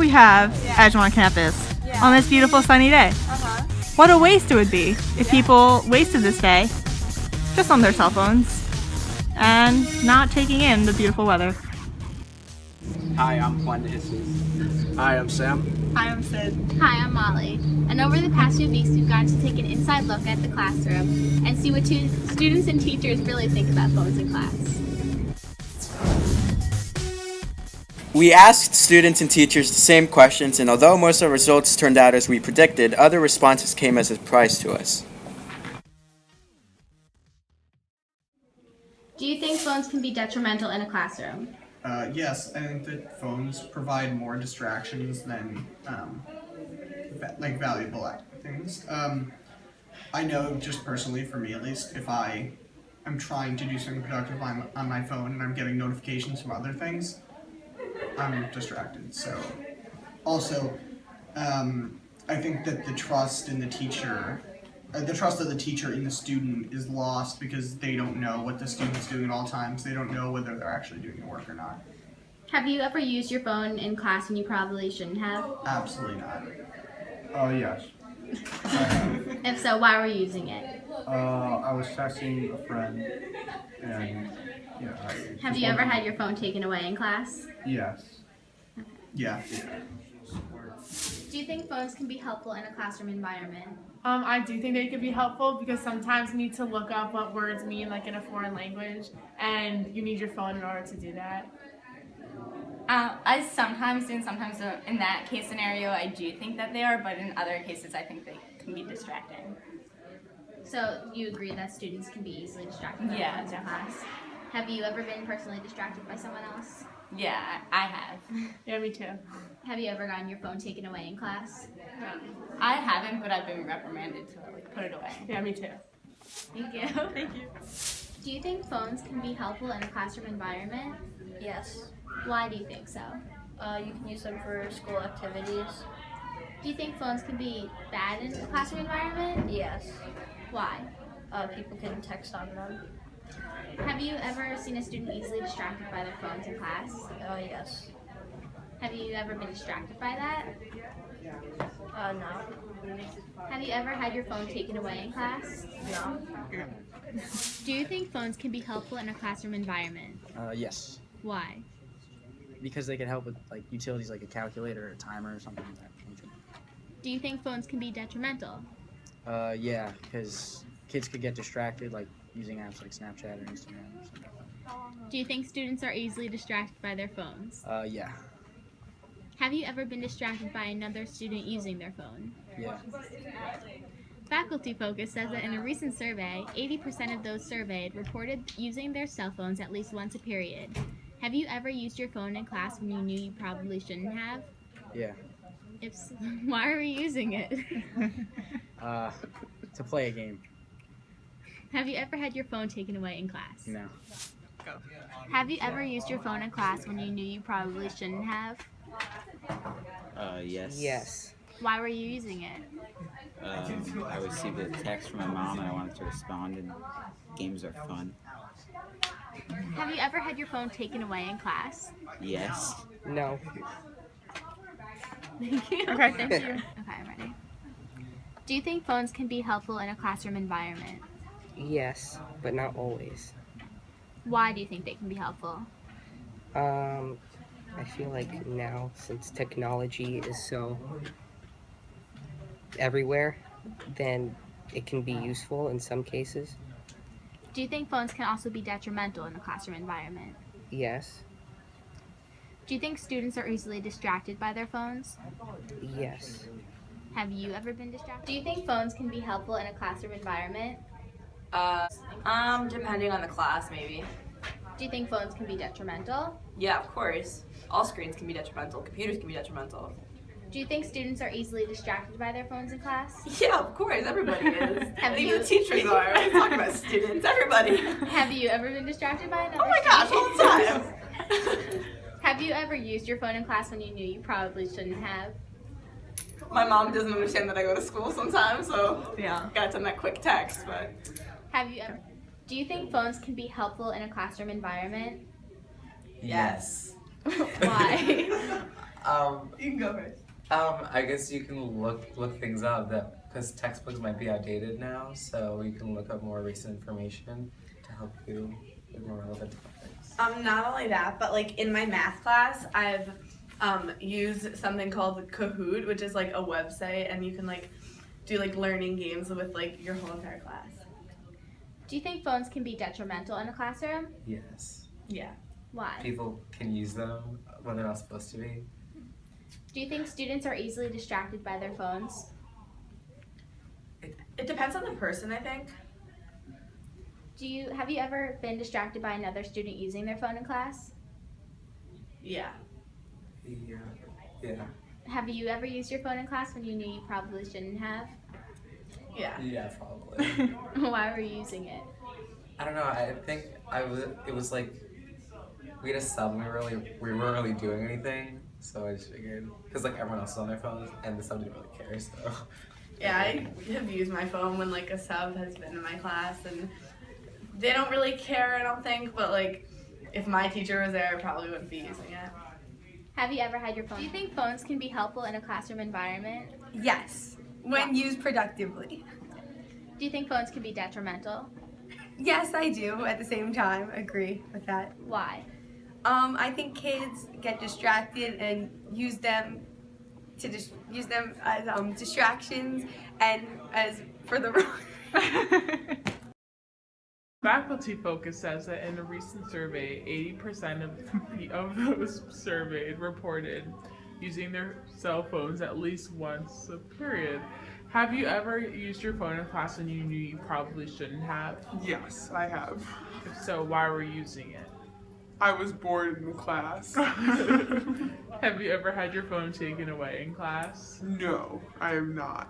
we have Edgemont campus on this beautiful sunny day. What a waste it would be if people wasted this day just on their cell phones and not taking in the beautiful weather. Hi, I'm Juan de Jesus. Hi, I'm Sam. Hi, I'm Sid. Hi, I'm Molly. And over the past few weeks, we've gotten to take an inside look at the classroom and see what students and teachers really think about phones in class. We asked students and teachers the same questions, and although most of the results turned out as we predicted, other responses came as a surprise to us. Do you think phones can be detrimental in a classroom? Yes, I think that phones provide more distractions than valuable things. I know, just personally, for me at least, if I'm trying to do something productive on my phone and I'm getting notifications from other things, I'm distracted. So, also, I think that the trust in the teacher. The trust of the teacher in the student is lost because they don't know what the student's doing at all times. They don't know whether they're actually doing the work or not. Have you ever used your phone in class when you probably shouldn't have? Absolutely not. Yes. If so, why were you using it? I was texting a friend, and Have you ever had your phone taken away in class? Yes. Yeah. Do you think phones can be helpful in a classroom environment? I do think they could be helpful because sometimes you need to look up what words mean like in a foreign language, and you need your phone in order to do that. I sometimes do, and sometimes don't. In that case scenario, I do think that they are, but in other cases, I think they can be distracting. So you agree that students can be easily distracted by Yeah, phones in class? Have you ever been personally distracted by someone else? Yeah, I have. Yeah, me too. Have you ever gotten your phone taken away in class? I haven't, but I've been reprimanded to put it away. Yeah, me too. Thank you. Thank you. Do you think phones can be helpful in a classroom environment? Yes. Why do you think so? You can use them for school activities. Do you think phones can be bad in a classroom environment? Yes. Why? People can text on them. Have you ever seen a student easily distracted by their phones in class? Yes. Have you ever been distracted by that? No. Have you ever had your phone taken away in class? No. Do you think phones can be helpful in a classroom environment? Yes, Why? because they can help with like utilities like a calculator or a timer or something like that. Do you think phones can be detrimental? Yeah, because kids could get distracted like using apps like Snapchat or Instagram or something. Do you think students are easily distracted by their phones? Yeah. Have you ever been distracted by another student using their phone? Yeah. Faculty Focus says that in a recent survey, 80% of those surveyed reported using their cell phones at least once a period. Have you ever used your phone in class when you knew you probably shouldn't have? Yeah. If so, why are you using it? To play a game. Have you ever had your phone taken away in class? No. Have you ever used your phone in class when you knew you probably shouldn't have? Yes. Yes. Why were you using it? I received a text from my mom and I wanted to respond, and games are fun. Have you ever had your phone taken away in class? Yes. No. Thank you. Okay, thank you. Okay, I'm ready. Do you think phones can be helpful in a classroom environment? Yes, but not always. Why do you think they can be helpful? I feel like now, since technology is so everywhere, then it can be useful in some cases. Do you think phones can also be detrimental in a classroom environment? Yes. Do you think students are easily distracted by their phones? Yes. Have you ever been distracted? Do you think phones can be helpful in a classroom environment? Depending on the class, maybe. Do you think phones can be detrimental? Yeah, of course. All screens can be detrimental. Computers can be detrimental. Do you think students are easily distracted by their phones in class? Yeah, of course. Everybody is. Have Even you- the teachers are. I'm talking about students. Everybody. Have you ever been distracted by another Oh my gosh, all student? the time. Have you ever used your phone in class when you knew you probably shouldn't have? My mom doesn't understand that I go to school sometimes, so Yeah. gotta send that quick text, but Have you ever? Do you think phones can be helpful in a classroom environment? yes. Why? You can go first. I guess you can look things up because textbooks might be outdated now, so you can look up more recent information to help you with more relevant topics. Not only that, but like in my math class, I've used something called Kahoot, which is like a website, and you can like do like learning games with like your whole entire class. Do you think phones can be detrimental in a classroom? Yes. Yeah. Why? People can use them when they're not supposed to be. Do you think students are easily distracted by their phones? It depends on the person, I think. Have you ever been distracted by another student using their phone in class? Yeah. Yeah. Have you ever used your phone in class when you knew you probably shouldn't have? Yeah. Yeah, probably. Why were you using it? I don't know. I think it was like we had a sub and we weren't really doing anything, so I just figured because like everyone else is on their phones and the sub didn't really care. So Yeah, I have used my phone when like a sub has been in my class, and they don't really care, I don't think, but like if my teacher was there, I probably wouldn't be using it. Have you ever had your phone? Do you think phones can be helpful in a classroom environment? Yes, when used productively. Do you think phones can be detrimental? Yes, I do. At the same time, agree with that. Why? I think kids get distracted and use them as distractions and as for the wrong. Faculty Focus says that in a recent survey, 80% of those surveyed reported using their cell phones at least once a period. Have you ever used your phone in class when you knew you probably shouldn't have? Yes, I have. If so, why were you using it? I was bored in class. Have you ever had your phone taken away in class? No, I am not.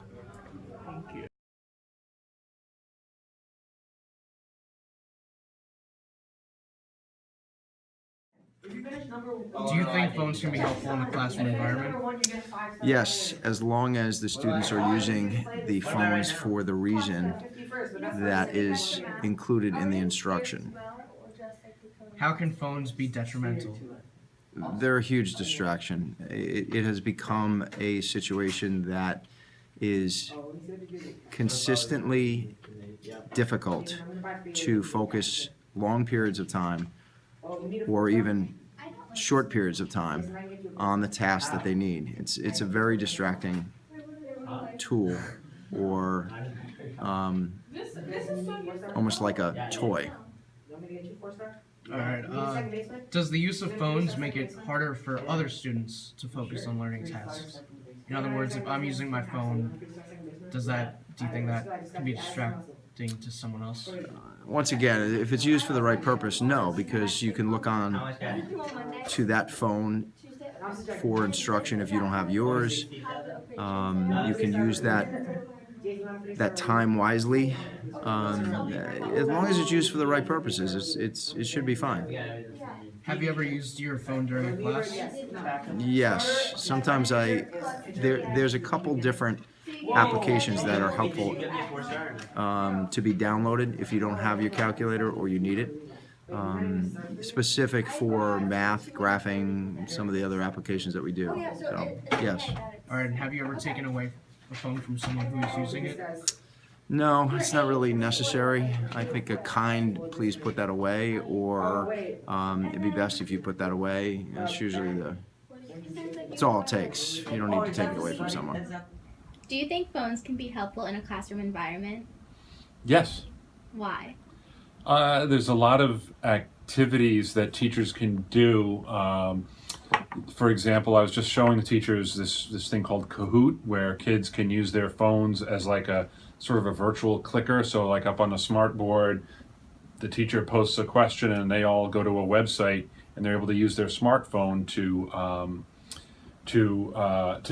Thank you. Do you think phones can be helpful in the classroom environment? Yes, as long as the students are using the phones for the reason that is included in the instruction. How can phones be detrimental? They're a huge distraction. It has become a situation that is consistently difficult to focus long periods of time or even short periods of time on the task that they need. It's a very distracting tool, or almost like a toy. Alright, does the use of phones make it harder for other students to focus on learning tasks? In other words, if I'm using my phone, do you think that can be distracting to someone else? Once again, if it's used for the right purpose, no, because you can look on to that phone for instruction if you don't have yours. You can use that time wisely. As long as it's used for the right purposes, it should be fine. Have you ever used your phone during a class? Yes, sometimes there's a couple different applications that are helpful to be downloaded if you don't have your calculator or you need it. Specific for math, graphing, some of the other applications that we do. So, yes. Alright, have you ever taken away a phone from someone who's using it? No, it's not really necessary. I think a kind please put that away, or it'd be best if you put that away. It's usually it's all it takes. You don't need to take it away from someone. Do you think phones can be helpful in a classroom environment? Yes. Why? There's a lot of activities that teachers can do. For example, I was just showing the teachers this thing called Kahoot, where kids can use their phones as like a sort of a virtual clicker. So like up on the smart board, the teacher posts a question and they all go to a website and they're able to use their smartphone to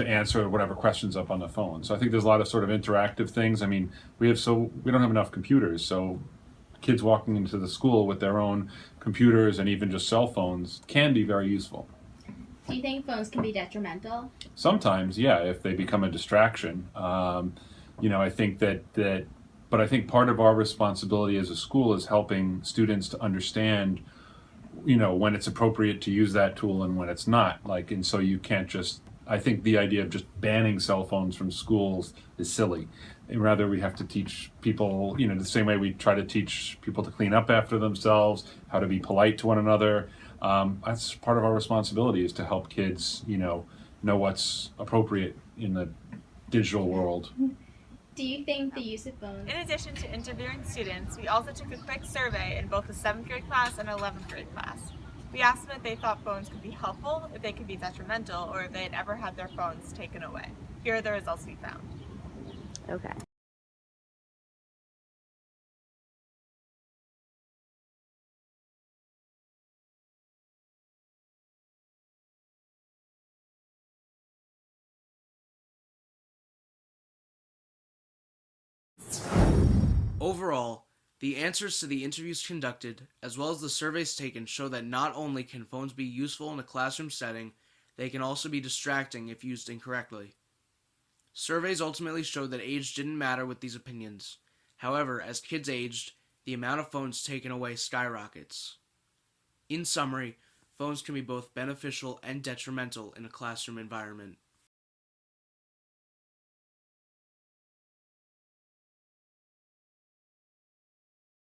answer whatever questions up on the phone. So I think there's a lot of sort of interactive things. I mean, we don't have enough computers, so kids walking into the school with their own computers and even just cell phones can be very useful. Do you think phones can be detrimental? Sometimes, yeah, if they become a distraction. I think but I think part of our responsibility as a school is helping students to understand when it's appropriate to use that tool and when it's not. And so you can't just, I think the idea of just banning cell phones from schools is silly. And rather, we have to teach people, the same way we try to teach people to clean up after themselves, how to be polite to one another. That's part of our responsibility, is to help kids, know what's appropriate in the digital world. Do you think the use of phones... In addition to interviewing students, we also took a quick survey in both the 7th grade class and 11th grade class. We asked them if they thought phones could be helpful, if they could be detrimental, or if they had ever had their phones taken away. Here are the results we found. Okay. Overall, the answers to the interviews conducted, as well as the surveys taken, show that not only can phones be useful in a classroom setting, they can also be distracting if used incorrectly. Surveys ultimately showed that age didn't matter with these opinions. However, as kids aged, the amount of phones taken away skyrockets. In summary, phones can be both beneficial and detrimental in a classroom environment.